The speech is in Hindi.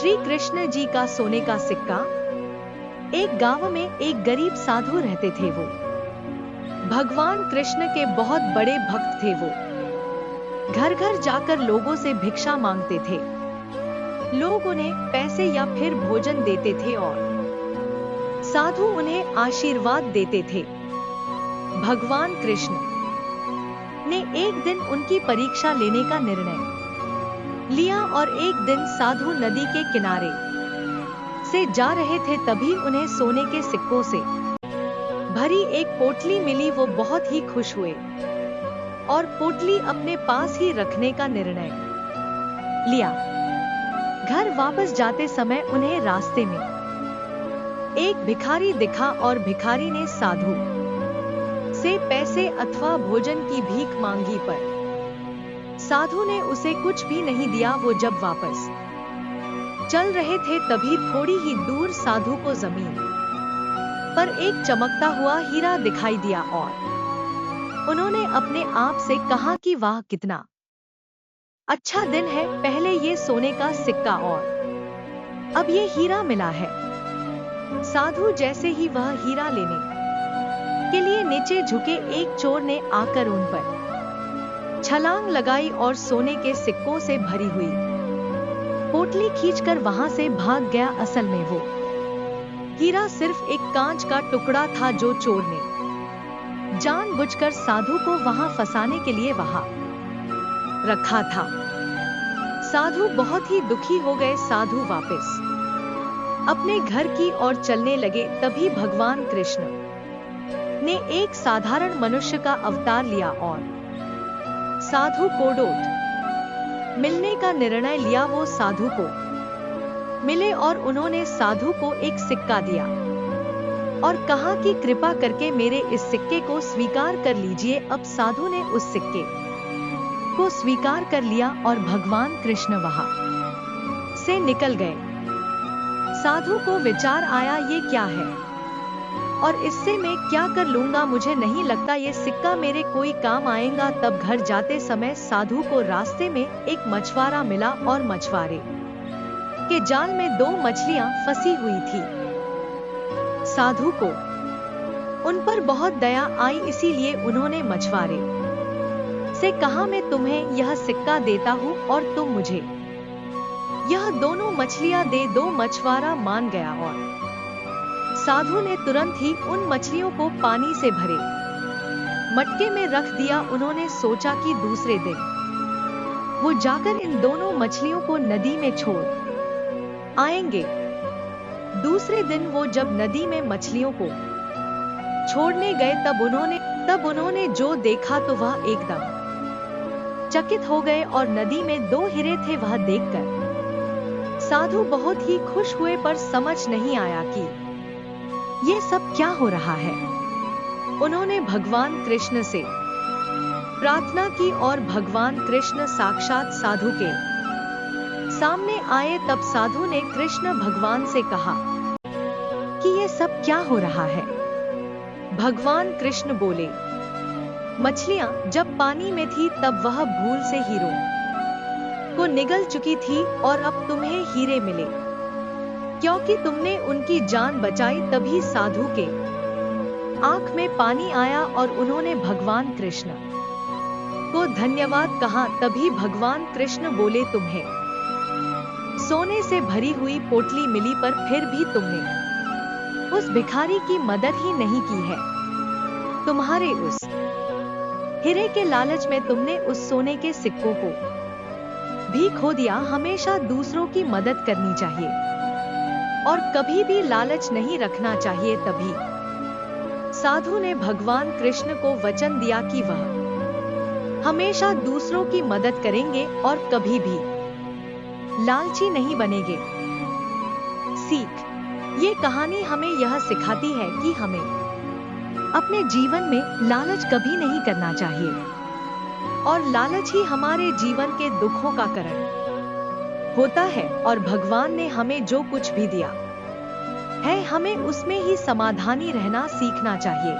श्री कृष्ण जी का सोने का सिक्का। एक गांव में एक गरीब साधु रहते थे। वो भगवान कृष्ण के बहुत बड़े भक्त थे। वो घर घर जाकर लोगों से भिक्षा मांगते थे। लोग उन्हें पैसे या फिर भोजन देते थे और साधु उन्हें आशीर्वाद देते थे। भगवान कृष्ण ने एक दिन उनकी परीक्षा लेने का निर्णय लिया और एक दिन साधु नदी के किनारे से जा रहे थे, तभी उन्हें सोने के सिक्कों से भरी एक पोटली मिली। वो बहुत ही खुश हुए और पोटली अपने पास ही रखने का निर्णय लिया। घर वापस जाते समय उन्हें रास्ते में एक भिखारी दिखा और भिखारी ने साधु से पैसे अथवा भोजन की भीख मांगी, पर साधु ने उसे कुछ भी नहीं दिया। वो जब वापस चल रहे थे तभी थोड़ी ही दूर साधु को जमीन पर एक चमकता हुआ हीरा दिखाई दिया और उन्होंने अपने आप से कहा कि वाह, कितना अच्छा दिन है। पहले ये सोने का सिक्का और अब ये हीरा मिला है। साधु जैसे ही वह हीरा लेने के लिए नीचे झुके, एक चोर ने आकर उन पर छलांग लगाई और सोने के सिक्कों से भरी हुई पोटली खींचकर वहां से भाग गया। असल में वो हीरा सिर्फ एक कांच का टुकड़ा था जो चोर ने जानबूझकर साधु को वहां फंसाने के लिए वहां रखा था। साधु बहुत ही दुखी हो गए। साधु वापस अपने घर की ओर चलने लगे, तभी भगवान कृष्ण ने एक साधारण मनुष्य का अवतार लिया और साधु को लौट मिलने का निर्णय लिया। वो साधु को मिले और उन्होंने साधु को एक सिक्का दिया और कहा कि कृपा करके मेरे इस सिक्के को स्वीकार कर लीजिए। अब साधु ने उस सिक्के को स्वीकार कर लिया और भगवान कृष्ण वहां से निकल गए। साधु को विचार आया, ये क्या है और इससे मैं क्या कर लूंगा? मुझे नहीं लगता ये सिक्का मेरे कोई काम आएगा। तब घर जाते समय साधु को रास्ते में एक मछुआरा मिला और मछुआरे के जाल में 2 मछलियां फंसी हुई थी। साधु को उन पर बहुत दया आई, इसीलिए उन्होंने मछुआरे से कहा, मैं तुम्हें यह सिक्का देता हूं और तुम मुझे यह दोनों मछलियां दे दो। मछुआरा मान गया और साधु ने तुरंत ही उन मछलियों को पानी से भरे मटके में रख दिया। उन्होंने सोचा कि दूसरे दिन वो जाकर इन दोनों मछलियों को नदी में छोड़ आएंगे। दूसरे दिन वो जब नदी में मछलियों को छोड़ने गए तब उन्होंने जो देखा तो वह एकदम चकित हो गए और नदी में 2 हीरे थे। वह देखकर साधु बहुत ही खुश हुए, पर समझ नहीं आया कि ये सब क्या हो रहा है। उन्होंने भगवान कृष्ण से प्रार्थना की और भगवान कृष्ण साक्षात साधु के सामने आए। तब साधु ने कृष्ण भगवान से कहा कि ये सब क्या हो रहा है। भगवान कृष्ण बोले, मछलियां जब पानी में थी तब वह भूल से हीरों को निगल चुकी थी और अब तुम्हें हीरे मिले क्योंकि तुमने उनकी जान बचाई। तभी साधु के आंख में पानी आया और उन्होंने भगवान कृष्ण को धन्यवाद कहा। तभी भगवान कृष्ण बोले, तुम्हें सोने से भरी हुई पोटली मिली, पर फिर भी तुमने उस भिखारी की मदद ही नहीं की है। तुम्हारे उस हीरे के लालच में तुमने उस सोने के सिक्कों को भी खो दिया। हमेशा दूसरों की मदद करनी चाहिए और कभी भी लालच नहीं रखना चाहिए। तभी साधु ने भगवान कृष्ण को वचन दिया कि वह हमेशा दूसरों की मदद करेंगे और कभी भी लालची नहीं बनेंगे। सीख, ये कहानी हमें यह सिखाती है कि हमें अपने जीवन में लालच कभी नहीं करना चाहिए और लालच ही हमारे जीवन के दुखों का कारण होता है। और भगवान ने हमें जो कुछ भी दिया है, हमें उसमें ही समाधानी रहना सीखना चाहिए।